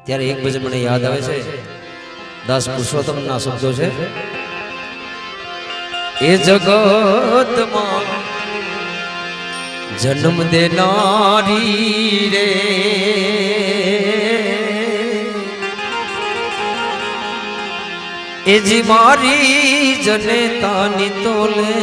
ત્યારે એક ભજન મને યાદ આવે છે, દાસ પુરુષોત્તમના શબ્દો છે, એ જગતમાં જન્મ દેનારી રે એ જી મારી જનેતાની તોલે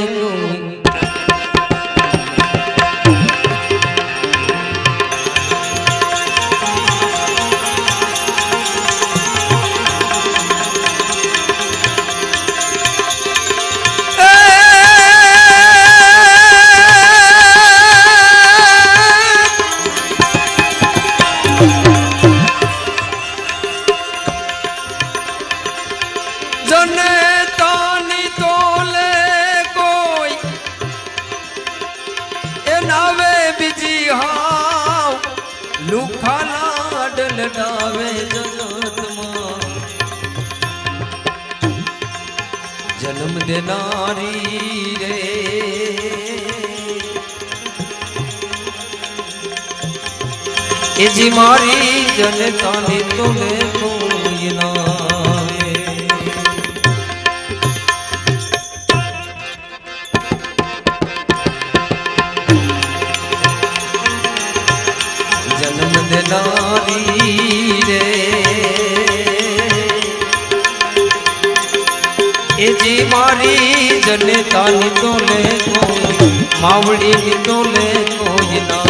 લડાવે જગતમાં જન્મ દેનારી રે એ જી મારી જનતાની તોલે કોઈ ના जी मारी जनतानी तोले कोई मावड़ी तोले कोई ना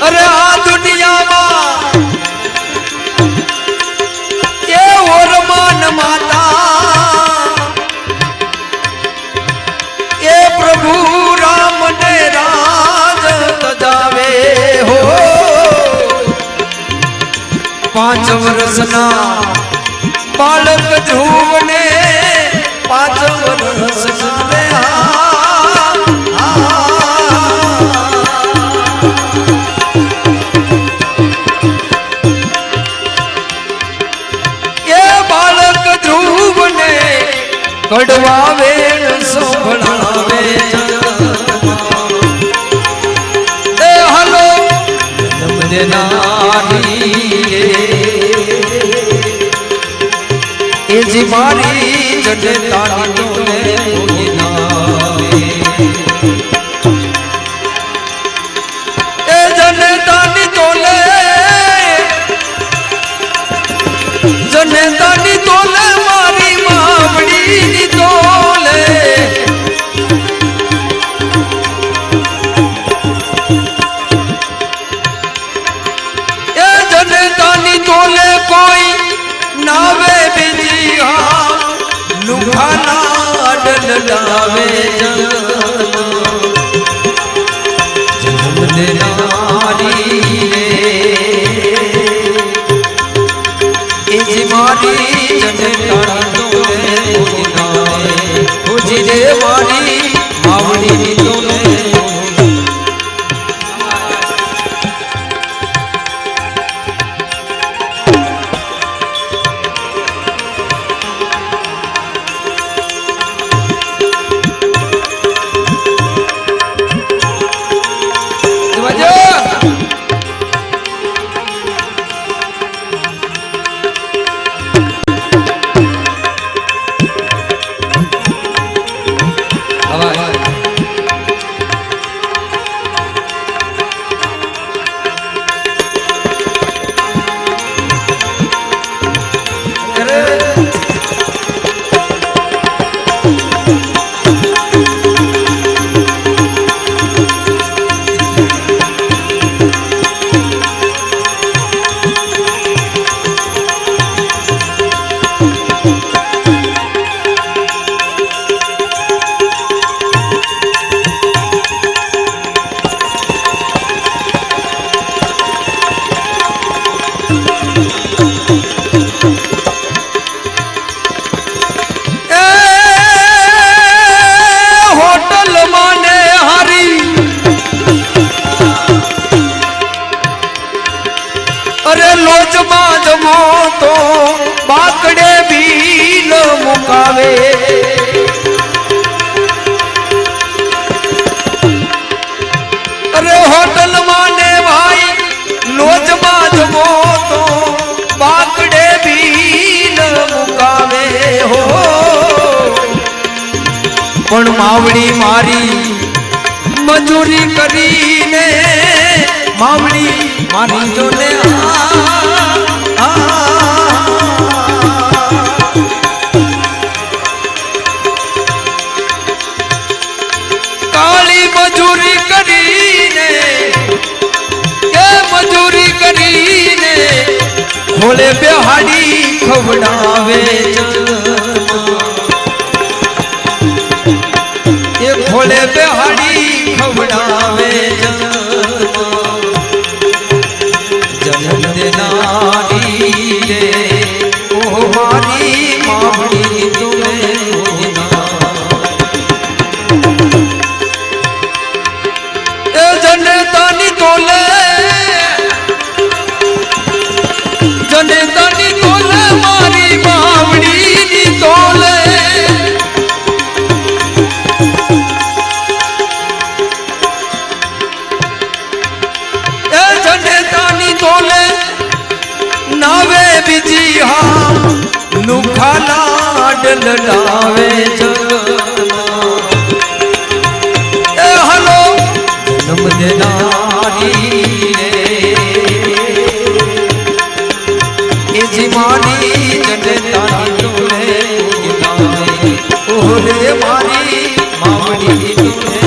अरे आ दुनिया ये और मान माता ये प्रभु राम ने राज तजावे हो 5 वर्षना बालक ध्रुवने 5 वर्षना कड़वावे सोभळावे ए हलो जन्म देनारी ए जी मारी जनतानी तोले कोई ना ए जनतानी तोले जनतानी तोले मारी मावड़ी तोले ए जनतानी तोले कोई नावे बिजिया लुभाना डलडावे जन्म देनारी ए जी मारी जनतानी तोले रे मारी मावड़ी तोले માવડી મારી મજૂરી કરીને માવડી મારી જોને કાળી મજૂરી કરીને કે મજૂરી કરીને ખોલે બેહાડી ખવડાવે એ ખોલે બેહાડી ખવડાવે જન્મ દેનારી રે ઓ મારી માવડી તુમે એ જનતાની તોલે જનતાની તોલે મારી માવડીની તોલે એ જનતાની તોલે નાવે બીજી હા નુખાલા ડલડાવે એ હલો જન્મ દેનારી રે એ જીમાની જનતાની તોલે ઓરે મારી માવડી તોલે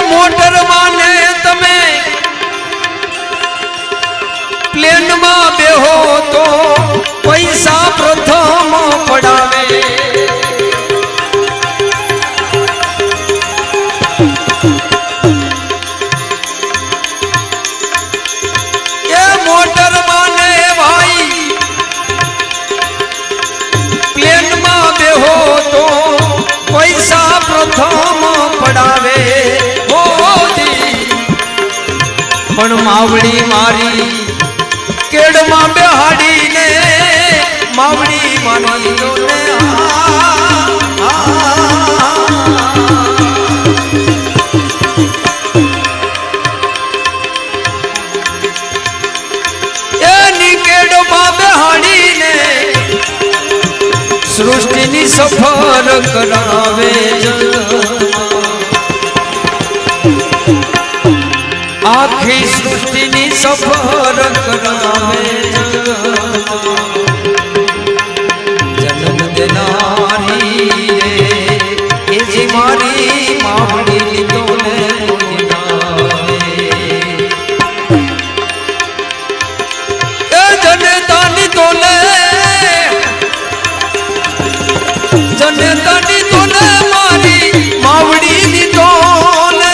મોટર માને તમે પ્લેન માં બેહો તો પૈસા પ્રથમ પડાવે એ મોટર માને ભાઈ પ્લેન માં બેહો તો પૈસા પ્રથમ પડાવે પણ માવડી મારી કેડમાં બેહાડીને માવડી મારી જોને એની કેડમાં બેહાડીને સૃષ્ટિની સફર કરાવે આખી સૃષ્ટિની સફર કરાવે જન્મ દેનારી રે એ જે મારી માવડી તોલે એ જનતાની તોલે જનતાની તોલે મારી માવડીની તોલે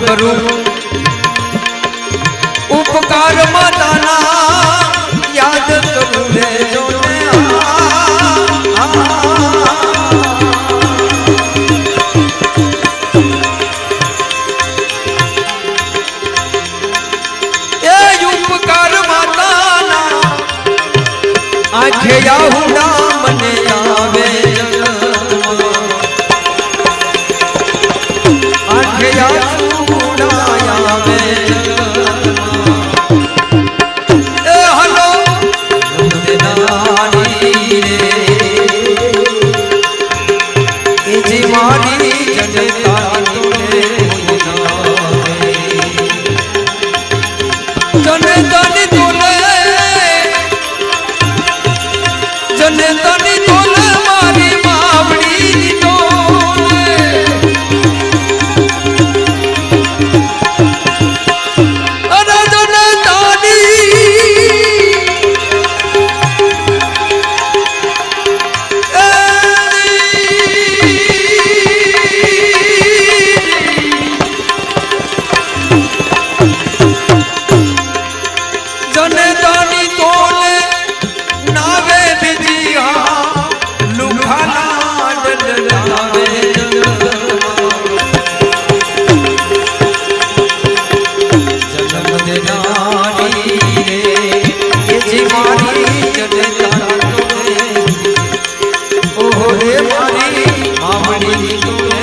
करूं उपकार माताना याद करूं रे जोने ये उपकार माताना आंखे याहुना मने आवे आंखे याहुना आवे ए हलो नारी रे ए जीवानी जनता तोले जनतानी तोले जनतानी तोले मारी मावड़ी तोले अरे जनतानी जनतानी तोले नावे बिजिया लुखाना डलनावे जन्म देनारी रे ये जीवानी जनतानी तोले ओहो रे मारी मावड़ी तोले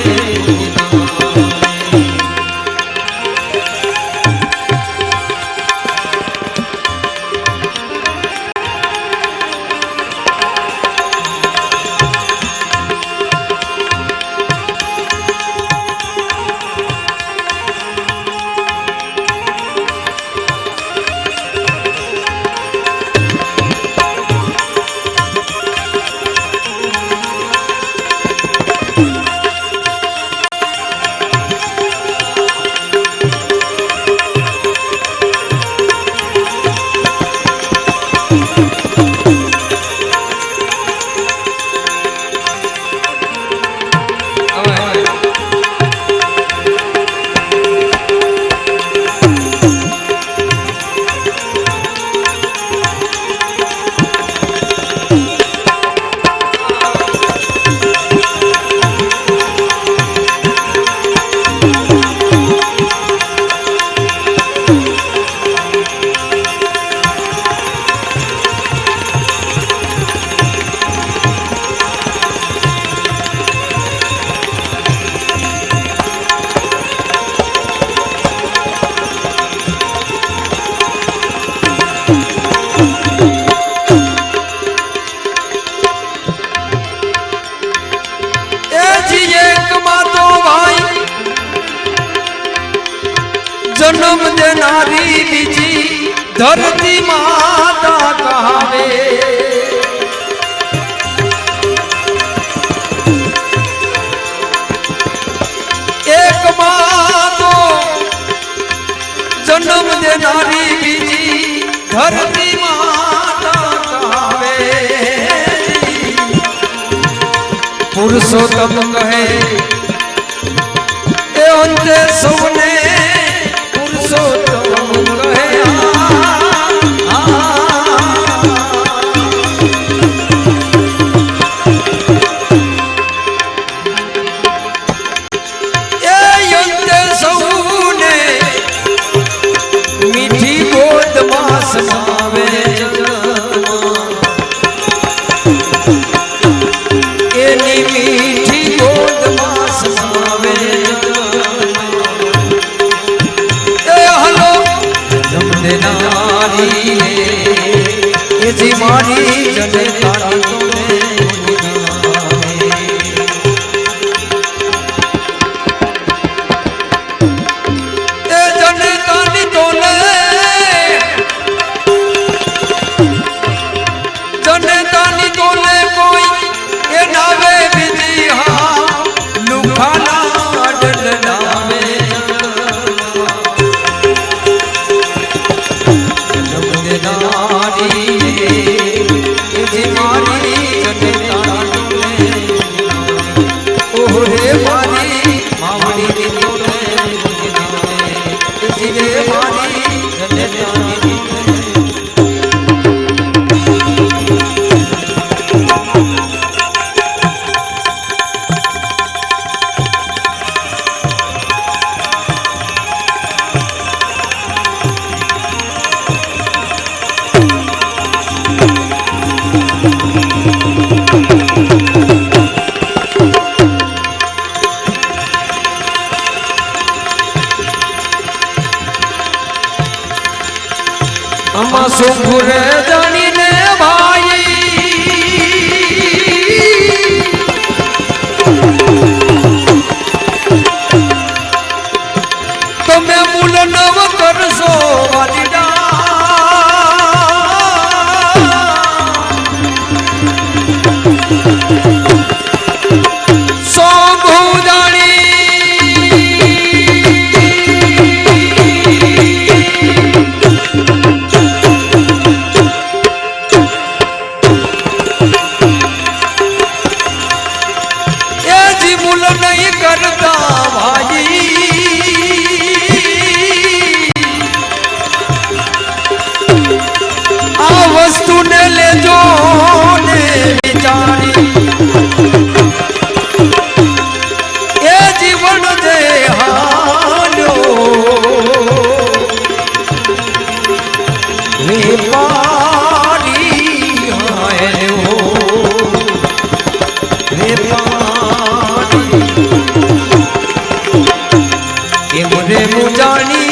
जन्म देनारी बीजी धरती माता कहावे एक माँ तो जन्म देनारी बीजी धरती माता कहावे पुरुषोत्तम कहे ए अंते सौने मीठी गोद मास मावे एनी मीठी गोद मास मावे ए हलो जमदे नारी ये जीवानी जनतानी तोले जनतानी तोले कोई ये नावे बिजिया लुखाना डलनावे जन्म देनारी ये जीवानी सुखुरे जानी ने भाई तुम्हें मूल नव कर सो वालिडा सो भूजानी नहीं करता भाई आ वस्तु ने ले जो ने विचारी ये जीवन दे हालो व्यापारी है वो मुझे मुजानी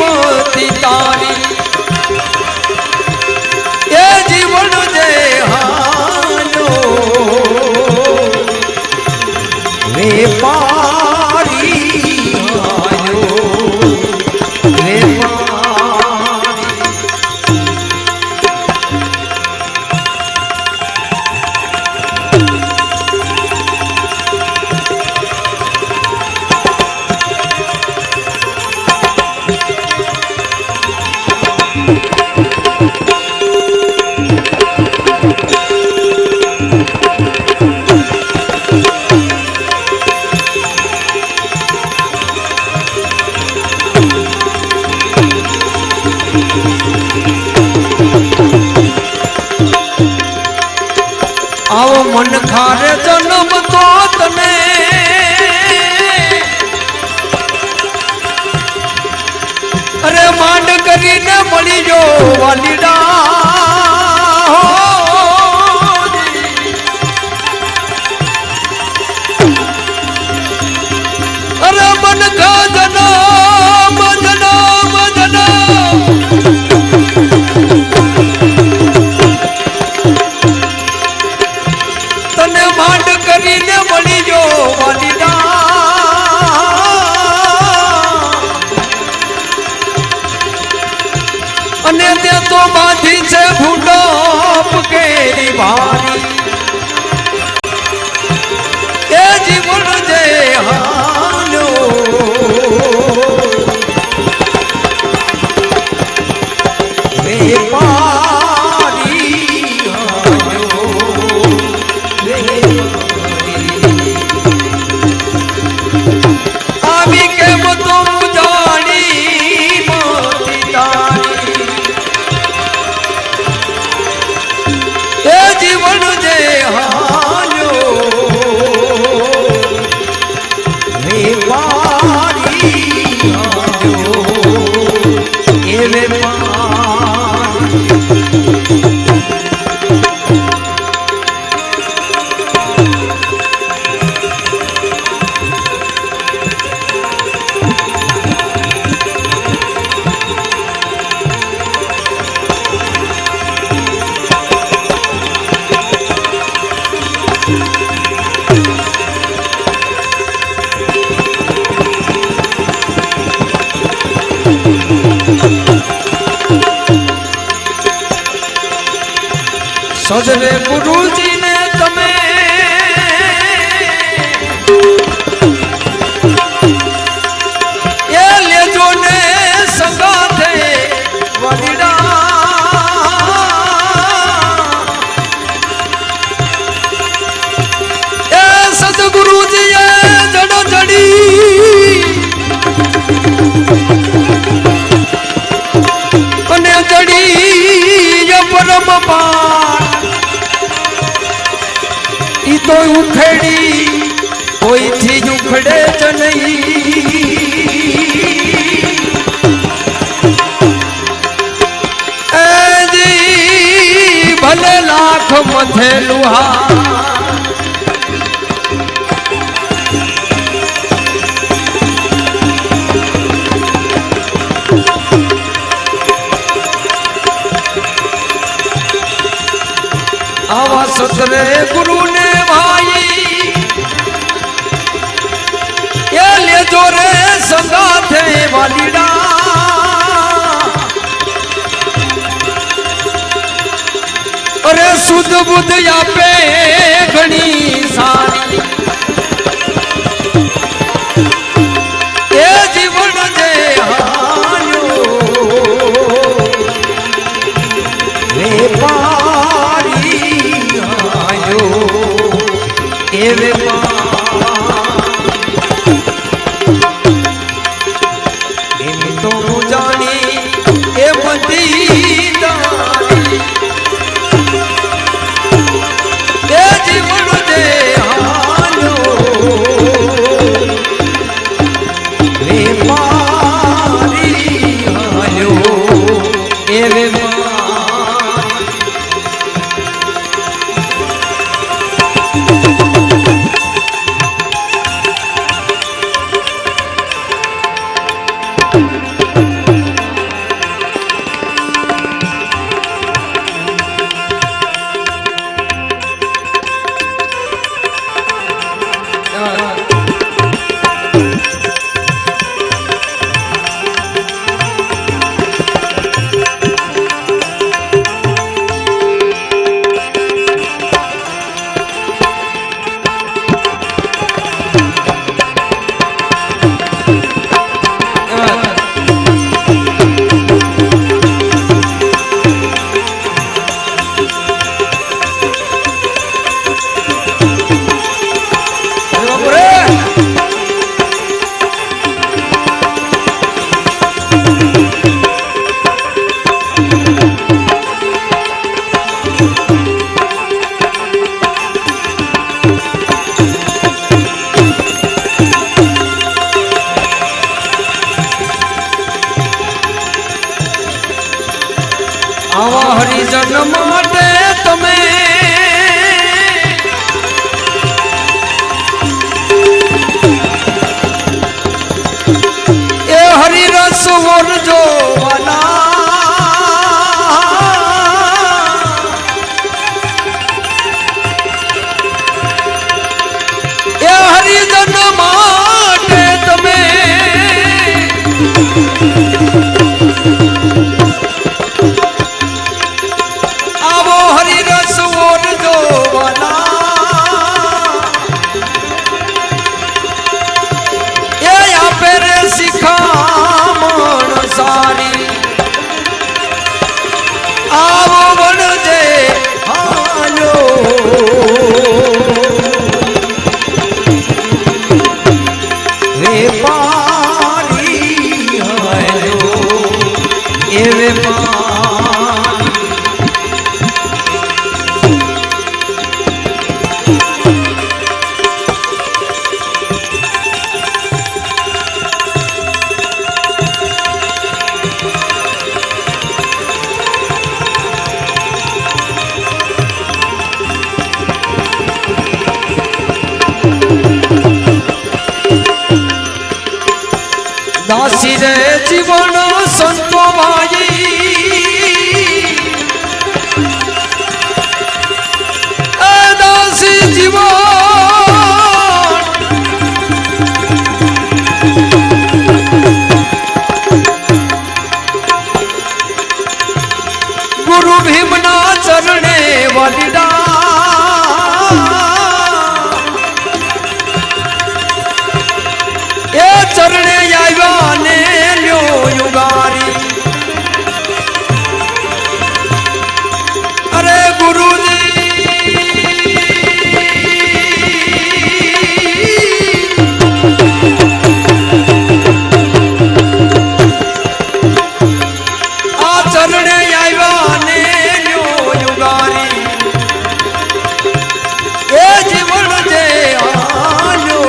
मोती तारी ये जीवन दे हालो व्यापारी आयो व्यापारी आओ मन खारे जन्म तो तने अरे मांड करी ने मળી जो वालीडा अरे मन का जन्म जन्म जन्म तने मांड करी ने मળી जो वालीडा अने ते तो बांधी छे भूडो पकेरी भारी ए जीवन जे हालो व्यापारी हालो आवी के मतो जानी मोती तारी ए जीवन जे हालो व्यापारी हालो ए व्यापारी सजरे गुरुजी ने तमे ये ले जो ने संगा थे वालीडा ए सतगुरुजी ये जड़ो जड़ी कने जड़ी ये परम पार तो उखड़ी कोई थी उखड़े च नहीं जी भले लाख मथे लुहा आवा सतरे गुरु ने भाई ये ले जो रे संगा थे वालीडा अरे शुद्ध बुद्ध या पे घनी सारी ये जीवन जे हायो वे पारी आयो ये वे तो जानी ये बंदी जीवन दे हालो वे मारी हालो ए वे आवा हरिजन माटे तमे ए हरि रस और जो वाला ए हरिजन माटे तमे सारी आवो बन जे हालो वे पारी हालो ए वे दासी रे जीवन संतो भाई दासी जीवन गुरु भीमना चरणे वालीडा ये चरणे आया ने लो युगारी अरे गुरु जी आ चरणे आया ने लो युगारी ये जीवन जे आयो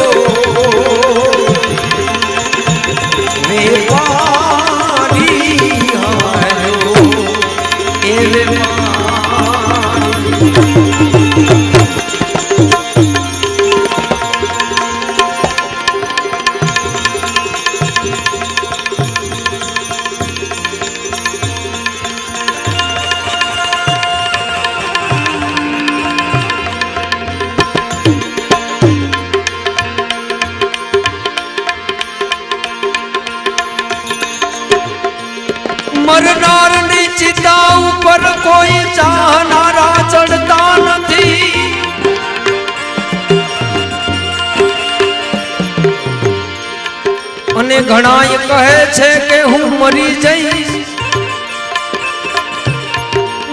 वे पारी हालो ए वे छे के हूँ मरी जईश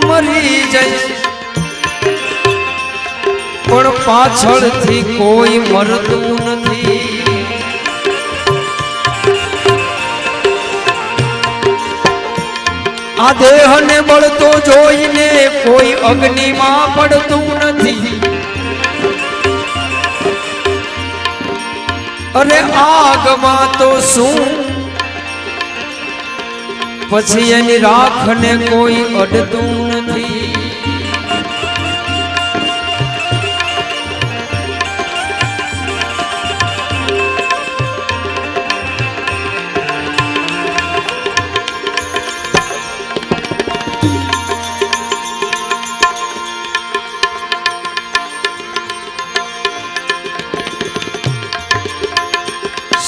मरी जईश पण पाछळथी कोई मरतुं नथी आ देह ने बळतो जोईने कोई अग्नि मां पड़तुं नथी अरे आग मां तो शू पछी एनी राख ने कोई अडतुं नथी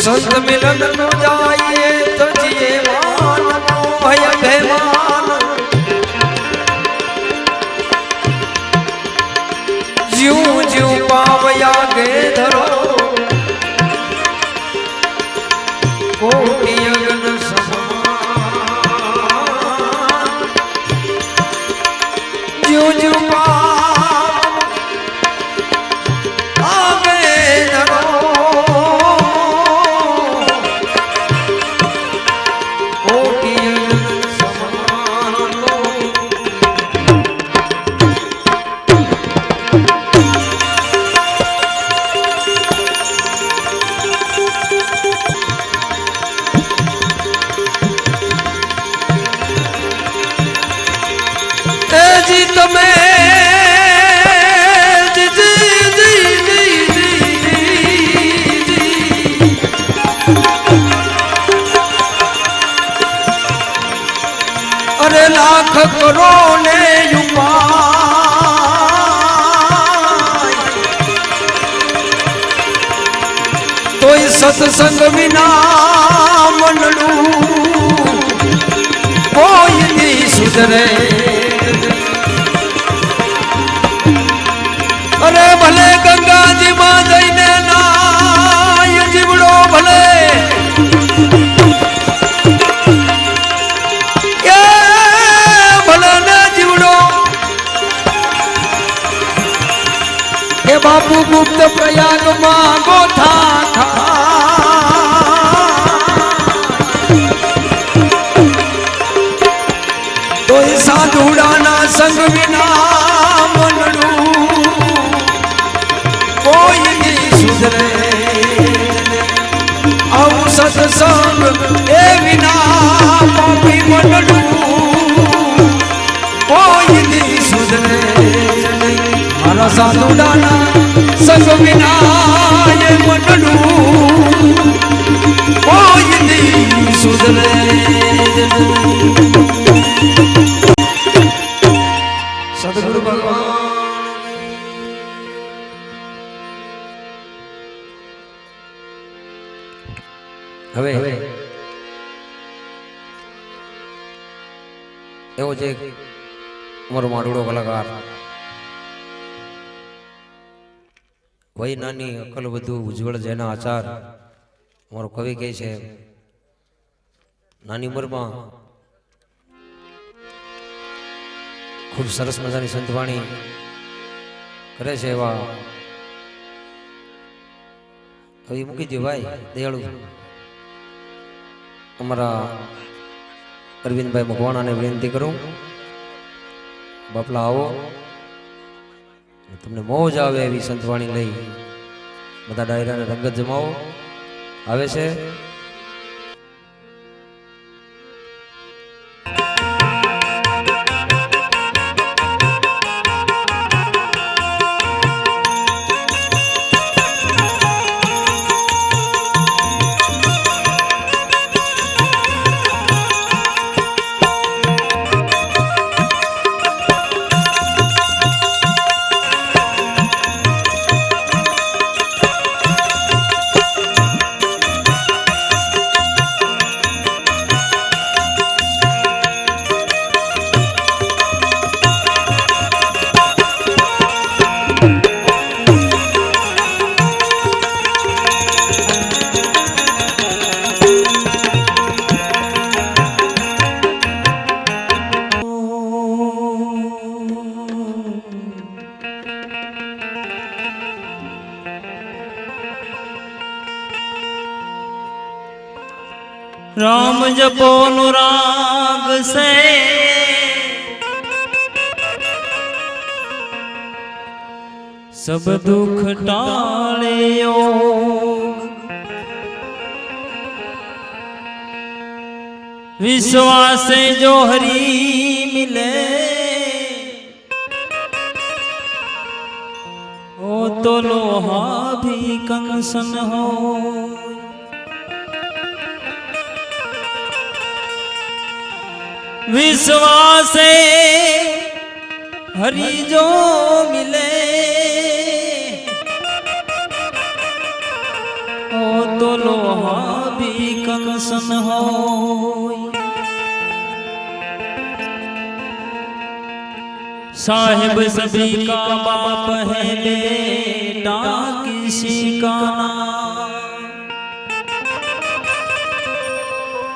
संत मिलन न जाइए तो जिए मान भय अभिमान ज्यूं ज्यूं पावया गे धरो कोटि अगन समान ज्यूं ज्यूं जी तुम्हें जी जी जी जी जी अरे लाख करो ने उपाय तो सत्संग विना मनडू कोई नहीं सुधरे अरे भले गंगा जी मां जईने नाय जीवड़ो भले ये भले ने जीवड़ो के बापू गुप्त प्रयाग मां गोथा खा तो साधुड़ा ना संग विना मनडू कोई नहीं सुधरे अब सत्संग ए विना पापी मनडू कोई नहीं सुधरे मारा साधुडाना संग विना ये मनडू कोई नहीं सुधरे सद्गुरु भगवान હવે એવો છે અમારો માડુડો કલાકાર વય નાની અકલ વધુ ઉજ્જવળ જેના આચાર અમારો કવિ કહે છે નાની ઉંમરમાં ખૂબ સરસ મજાની સંતવાણી કરે છે એવા કવિ મૂકી દો ભાઈ દયાળુ અમારા અરવિંદભાઈ મકવાણાને વિનંતી કરું બાપલા આવો તમને મોજ આવે એવી સંતવાણી લઈ બધા ડાયરાને રંગત જમાવો આવે છે नाम जपो अनुराग से सब दुख टालियो विश्वास से जो हरि मिले ओ तो लोहा भी कंसन हो विश्वास से हरि जो मिले ओ तो लोहा भी कंसन हो साहिब सभी का बाप है बेटा किसी का नाम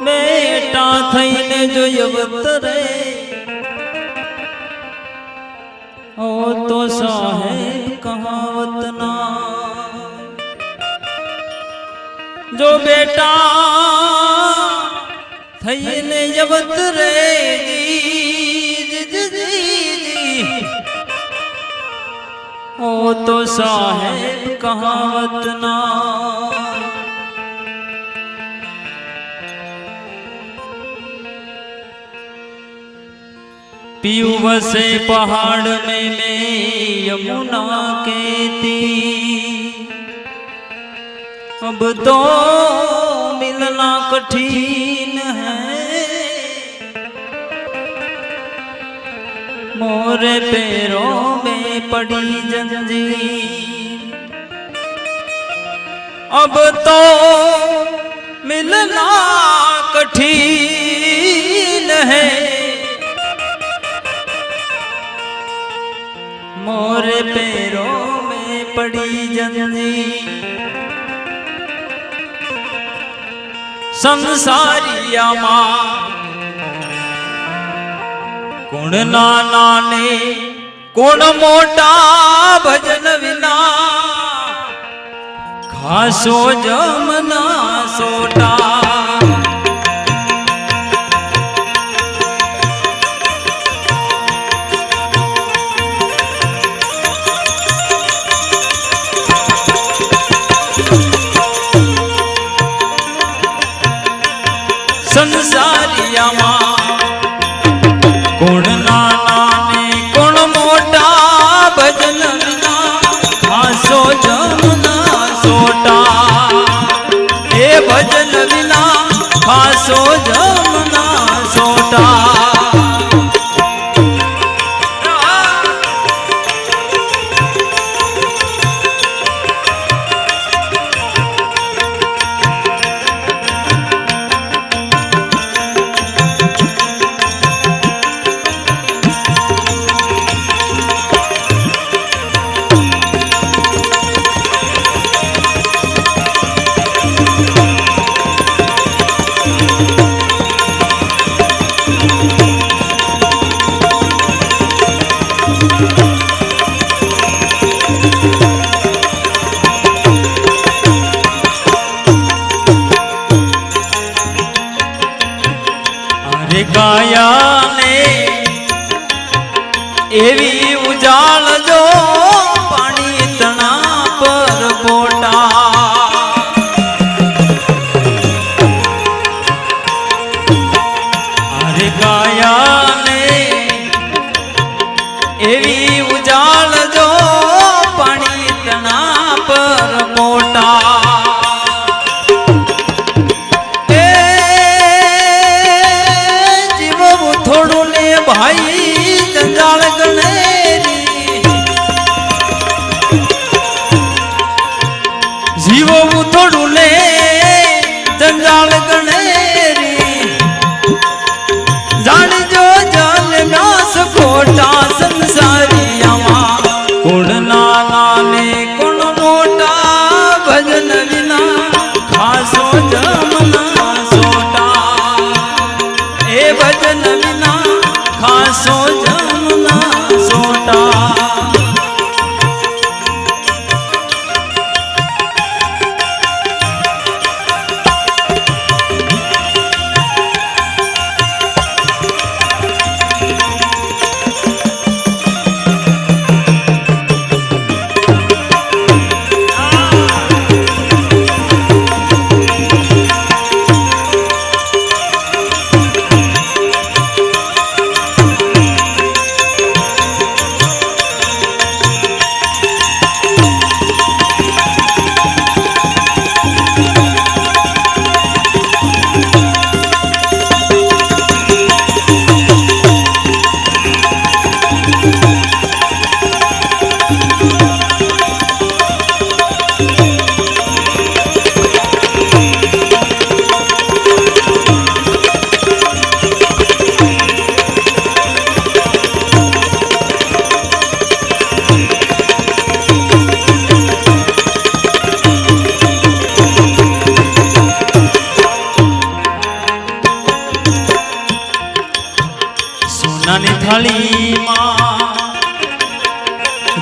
बेटा थईने जो अवतरे ओ तो साहेब कहावत ना जो बेटा थईने अवतरे ओ तो साहेब कहावत ना पीयू बसे पहाड़ में मैं यमुना के तीर अब तो मिलना कठिन है मोरे पैरों में पड़ी जंजीर अब तो मिलना कठिन है मोरे पैरों में पड़ी जंजीर संसारिया माँ कुण नाना ने कुण मोटा भजन विना खासो जमना सोटा संसारिया माँ कुण नाना ने कुण मोटा भजन विना खासो जमना सोटा हे भजन विना खासो जमना सोटा गाया ने एवी उजाल जो पानी तना पर पोटा अरे गाया ने एवी उजाल जो पानी तना पर पोटा भाई जंजाल गणेरी जीवो थोड़ू ले जंजाल गणेरी जान जो जान म्यास खोटा संसारिया माँ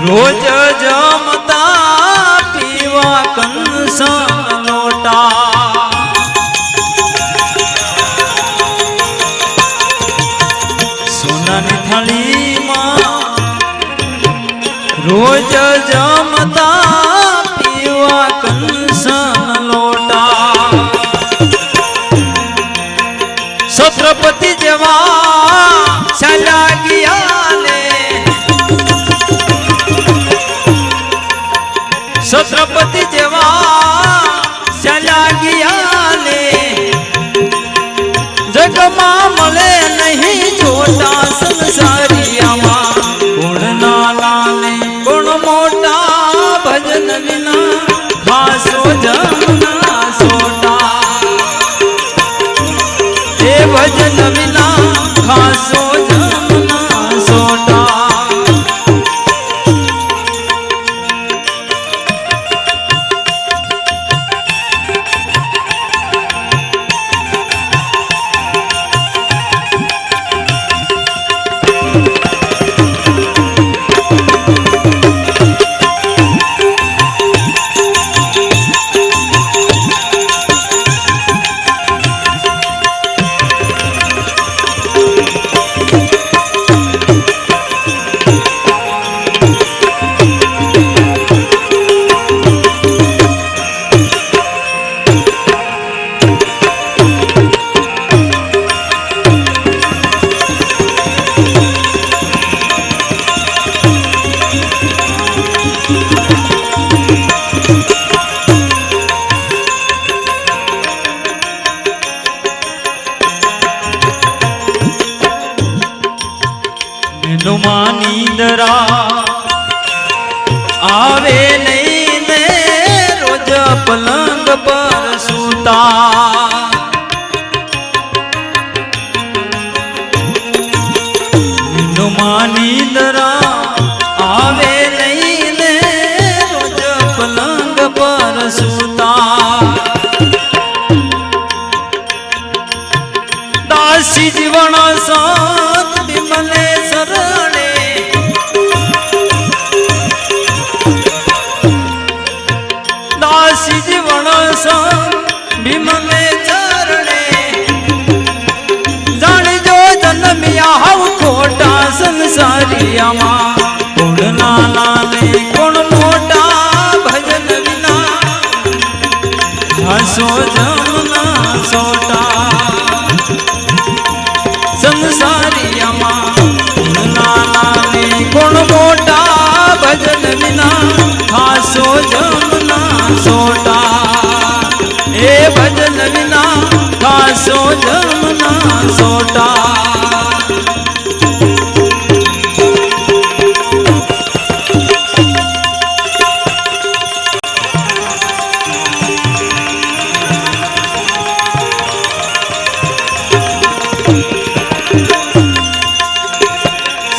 रोज जमता पीवा कंसन लोटा सोनानी थाली मां रोज जमता पीवा कंसन लोटा छत्रपति जेवा चला गया छत्रपति जेवा चला गया ने जग में मले नहीं छोटा संसारिया गुण नाला ने गुण मोटा भजन बिना खासो जमना सोटा हे भजन बिना खासो जमना सोटा नींदरा आवे नहीं ने रोज पलंग पर सूता नींदरा आवे नहीं ने रोज पलंग पर सूता दासी जीवन साथ बिमले सरणे दासी जीवन साथ बिमले चरणे जानी जो जन्मिया हव खोटा संसारिया गुण नाला ने गुण मोटा भजन बिना हसो जमना सोटा संसारिया गुण नाला ने गुण मोटा भजन बिना खासो जमना सोटा ए भजन बिना खासो जमना सोटा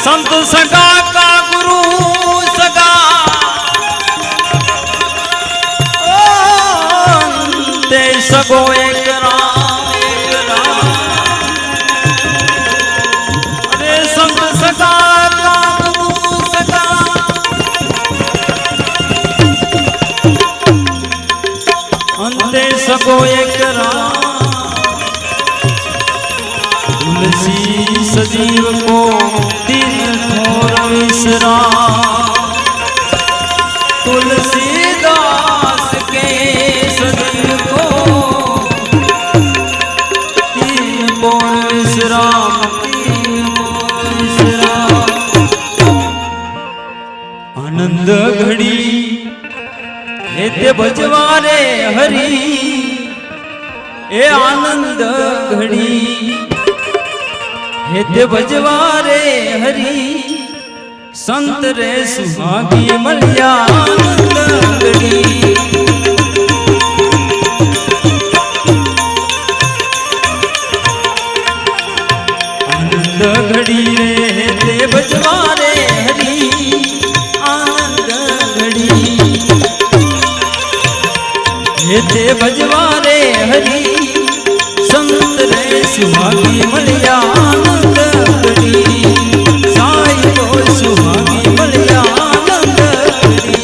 संत सगा का गुरु सगा ते सगो एक राम अरे संत सगा का गुरु सगा अंते सगो एक राम तुलसी सजीव को दिन थोर विसरा तुलसीदास के सजीव को दिन थोर विसरा आनंद घड़ी हेते भजवारे हरि ए आनंद घड़ी हेते भजवारे हरि संत रे सुहागी मलिया आनंद घड़ी आनंद घड़ी रे ते बजवारे हरी आनंद घड़ी ते बजवारे हरी संत रे सुहागी मलिया आनंद घड़ी साई को सुहागी मलिया आनंद घड़ी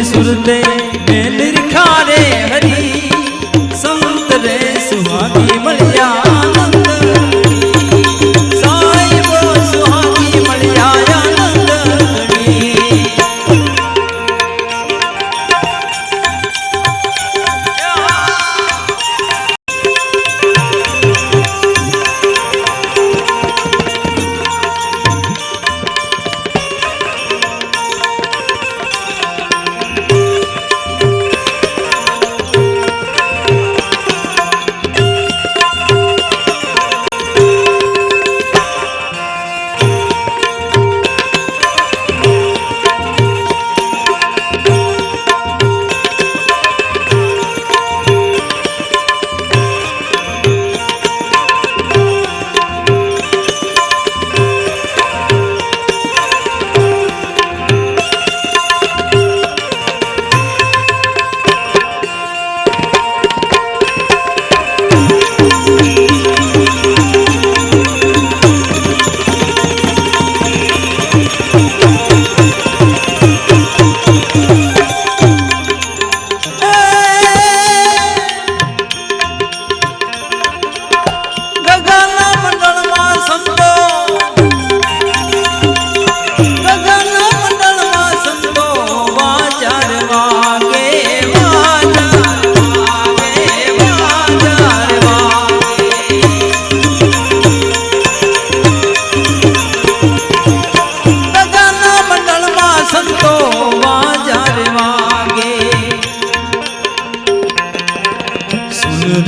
सुरते में निरखारे हरी संत रे सुहागी मलिया आनंद साई वो सुहागी मलिया आनंद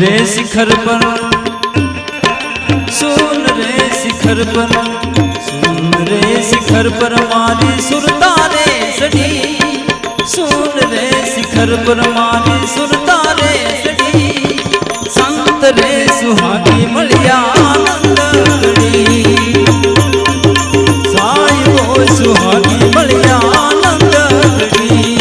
रे शिखर पर सुन रे शिखर पर सुन रे शिखर पर मारी सुरतारे सड़ी सुन रे शिखर पर मारी सुरतारे सड़ी संत रे सुहागी मलिया आनंद घड़ी साई वो सुहागी मलिया आनंद घड़ी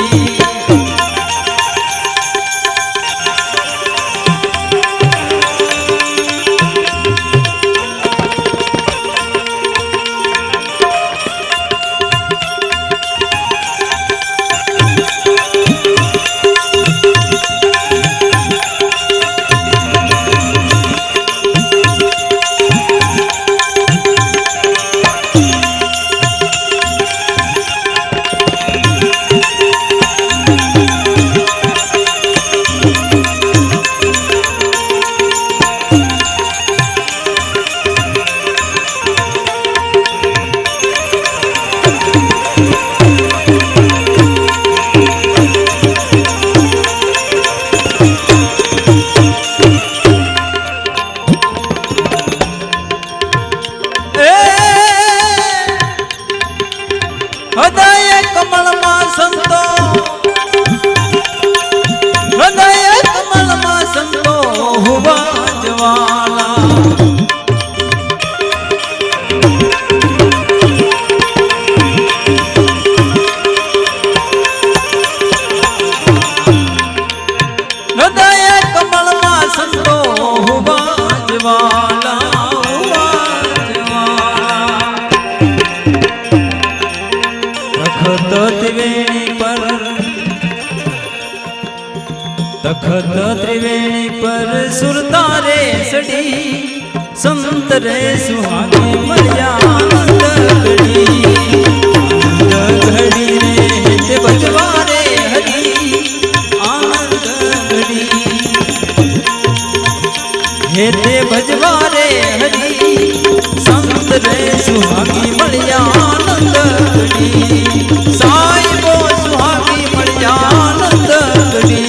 हृदय कमल मां संतो, हृदय कमल मां संतो हुआ जवाला। हृदय कमल मां संतो हुआ जवाला, हुआ जवाला। तखत त्रिवेणी पर, तखत त्रिवेणी पर सुरतारे सड़ी, संत रे सुहागे मरिया आनंद घड़ी। आनंद घड़ी रे हित बजवारे हरी, आनंद घड़ी हेते भजवारे हरी। संत रे सुहागी मरिया आनंद घड़ी, साहिबो सुहागी मरिया आनंद घड़ी।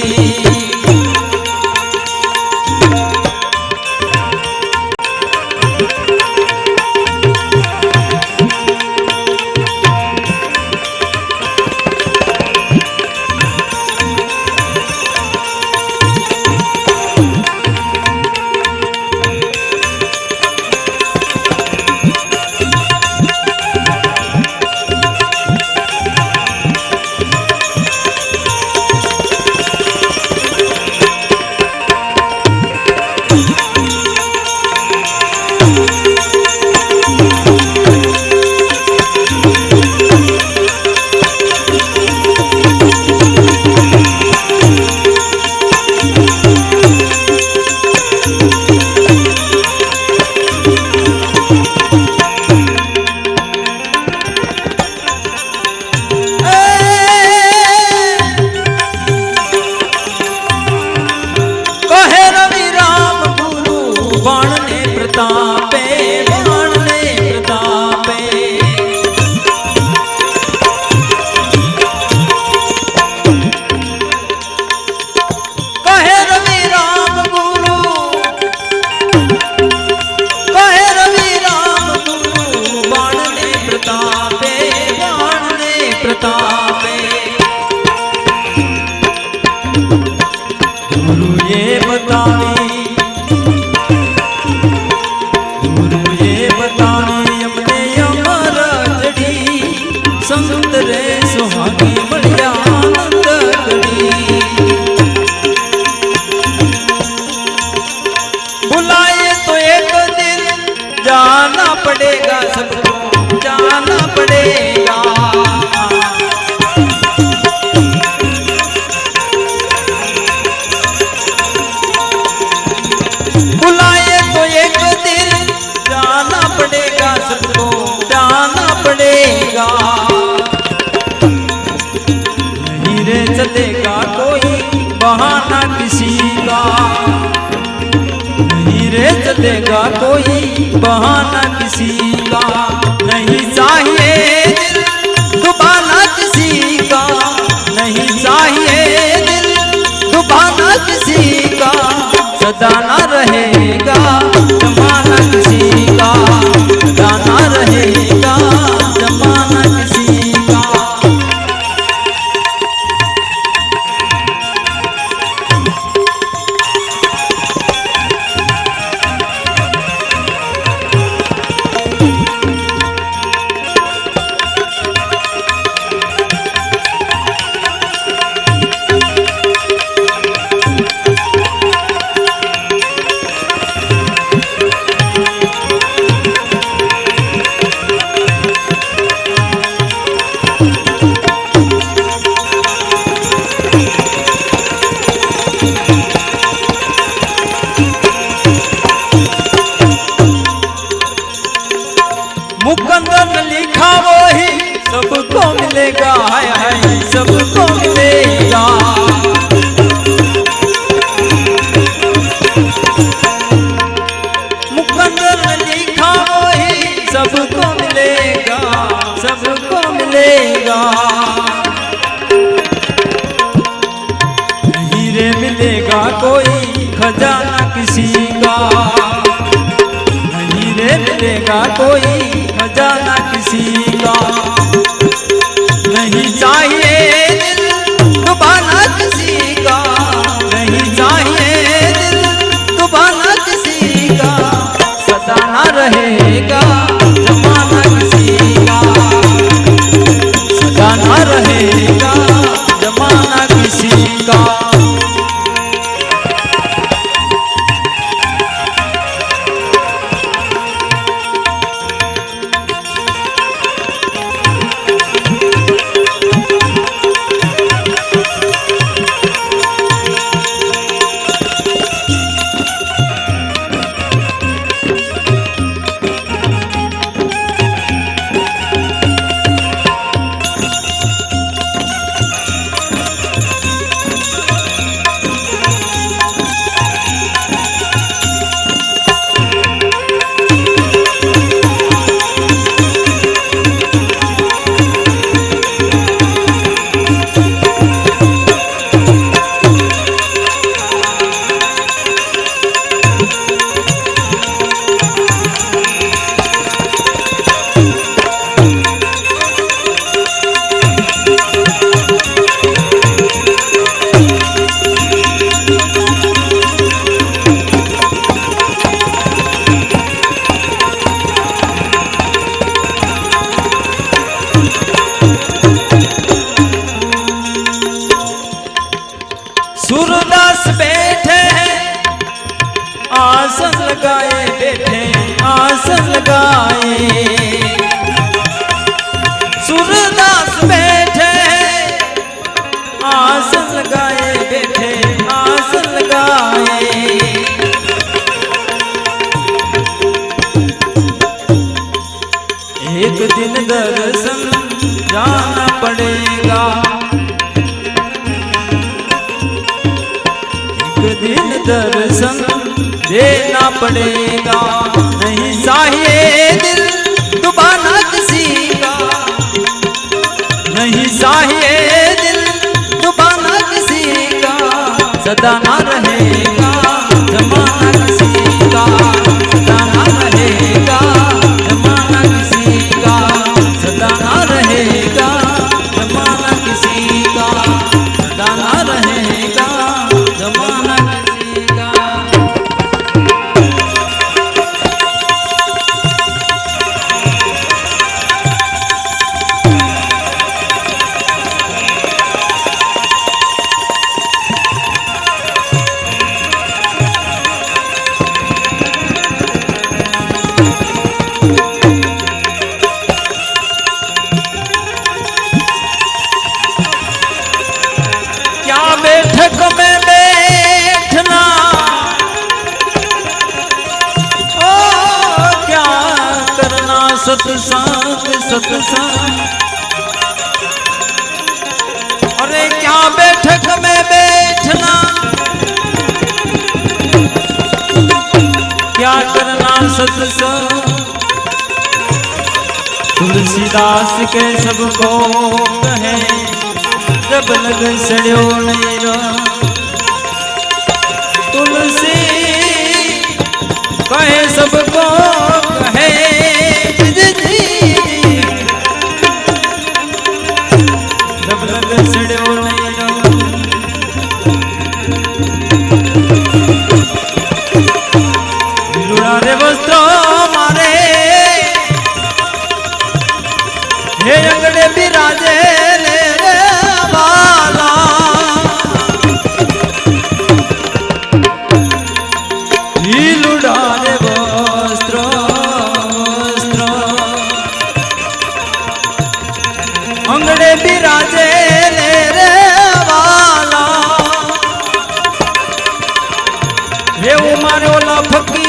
पड़ेगा सबको जाना पड़ेगा। बुलाए तो एक दिन जाना पड़ेगा सबको जाना पड़ेगा। नहीं रे चलेगा कोई बहाना किसी का, नहीं रे चलेगा कोई बहाना किसी का। नहीं चाहिए दिल दुबाना किसी का, नहीं चाहिए दिल दुबाना किसी का। सदा ना रहेगा जमाना किसी का, सदा ना रहेगा जमाना किसी का। मुकंदर लिखा वो ही सबको मिलेगा, हाय हाय सबको मिलेगा। मुकंदर लिखा वो ही सबको मिलेगा, सबको मिलेगा। हीरे मिलेगा कोई खजाना किसी का, हीरे मिलेगा कोई खजाना किसी का। एक दिन दर्शन जाना पड़ेगा, एक दिन दर्शन देना पड़ेगा। नहीं चाहिए दिल दुबाना किसी का, नहीं चाहिए दिल दुबाना किसी का, सदा ना रहेगा जमाना किसी का, सदा ना रहेगा जमाना किसी का, सदा ना रहेगा जमाना किसी का, सदा ना रहेगा जमाना किसी का। बैठक में बैठना, ओ क्या करना सत्संग सत्संग, अरे क्या बैठक में बैठना, क्या करना सत्संग। तुलसीदास के सबको कहे जब लग सड़ो नेरो, तुलसी कहे सबको कहे जब लग सड़ो नेरो। लुड़ा रे वस्त्रों मारे हे अंगड़े बिराजे अंगड़े बिराजे ले रे वाला, हे उमारे ओला फकीर